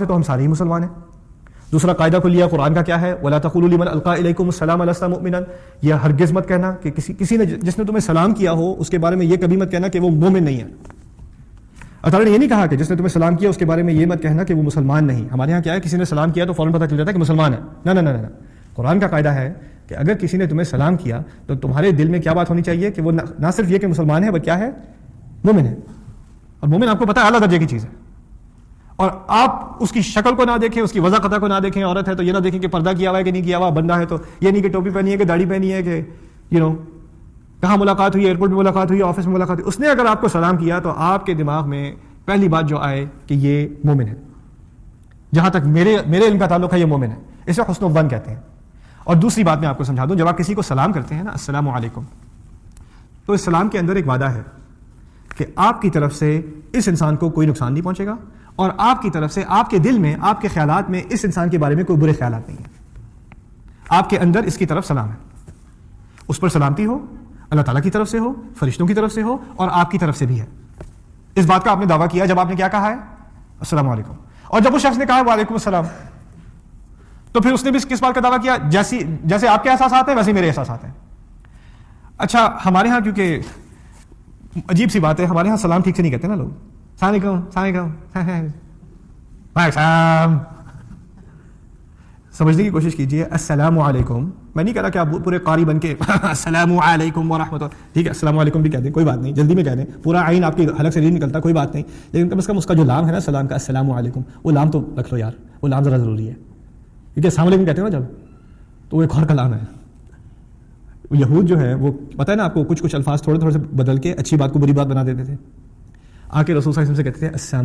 تو ہم سارے ہی مسلمان ہیں. دوسرا قاعدہ کلیہ قرآن کا کیا ہے؟ وَلَا تَقُولُوا لِمَنْ أَلْقَىٰ إِلَيْكُمُ السَّلَامَ لَسْتَ مُؤْمِنًا. یہ ہرگز مت کہنا کہ کسی نے جس نے تمہیں سلام کیا ہو اس کے بارے میں یہ کبھی مت کہنا کہ وہ مومن نہیں ہے. اللہ تعالیٰ نے یہ نہیں کہا کہ جس نے تمہیں سلام کیا اس کے بارے میں یہ مت کہنا کہ وہ مسلمان نہیں. ہمارے یہاں کیا ہے، کسی نے سلام کیا تو فوراً پتہ چل جاتا ہے کہ مسلمان ہے. نہ نہ نہ نہ، قرآن کا قاعدہ ہے کہ اگر کسی نے تمہیں سلام کیا تو تمہارے دل میں کیا بات ہونی چاہیے کہ وہ نہ صرف یہ کہ مسلمان ہے بلکہ کیا ہے، مومن ہے. اور مومن آپ کو پتہ ہے اعلیٰ درجے کی چیز ہے. اور آپ اس کی شکل کو نہ دیکھیں، اس کی وضاحت کو نہ دیکھیں. عورت ہے تو یہ نہ دیکھیں کہ پردہ کیا ہوا ہے کہ نہیں کیا ہوا. بندہ ہے تو یہ نہیں کہ ٹوپی پہنی ہے کہ داڑھی پہنی ہے کہ کہاں ملاقات ہوئی، ایئرپورٹ میں ملاقات ہوئی، آفس میں ملاقات ہوئی. اس نے اگر آپ کو سلام کیا تو آپ کے دماغ میں پہلی بات جو آئے کہ یہ مومن ہے. جہاں تک میرے علم کا تعلق ہے یہ مومن ہے. اسے حسن الظن کہتے ہیں. اور دوسری بات میں آپ کو سمجھا دوں، جب آپ کسی کو سلام کرتے ہیں نا، السلام علیکم، تو اس سلام کے اندر ایک وعدہ ہے کہ آپ کی طرف سے اس انسان کو کوئی نقصان نہیں پہنچے گا، اور آپ کی طرف سے آپ کے دل میں، آپ کے خیالات میں اس انسان کے بارے میں کوئی برے خیالات نہیں ہیں. آپ کے اندر اس کی طرف سلام ہے. اس پر سلامتی ہو، اللہ تعالیٰ کی طرف سے ہو، فرشتوں کی طرف سے ہو، اور آپ کی طرف سے بھی ہے. اس بات کا آپ نے دعویٰ کیا جب آپ نے کیا کہا ہے، السلام علیکم. اور جب اس شخص نے کہا وعلیکم السلام، تو پھر اس نے بھی کس بات کا دعویٰ کیا؟ جیسے آپ کے احساسات ہیں ویسے میرے احساسات ہیں. اچھا، ہمارے ہاں کیونکہ عجیب سی بات ہے، ہمارے ہاں سلام ٹھیک سے نہیں کہتے نا لوگ. السلام علیکم، السلام علیکم، السلام. سمجھنے کی کوشش کیجئے، السلام علیکم. میں نہیں کہہ رہا کہ آپ پورے قاری بن کے السلام علیکم ورحمۃ اللہ، ٹھیک ہے السلام علیکم بھی کہہ دیں، کوئی بات نہیں، جلدی میں کہہ دیں، پورا عین آپ کی حلق سے نہیں نکلتا، کوئی بات نہیں، لیکن کم از کم اس کا جو لام ہے نا سلام کا، السلام علیکم، وہ لام تو رکھ لو یار، وہ لام ذرا ضروری ہے. کیونکہ السلام علیکم کہتے ہیں نا جب، تو وہ ایک اور کلام ہے. یہود جو ہے وہ پتہ ہے نا آپ کو، کچھ الفاظ تھوڑے سے بدل کے اچھی بات کو بری بات بنا دیتے تھے. آ کے رسول صلی اللہ علیہ وسلم سے کہتے تھے السلام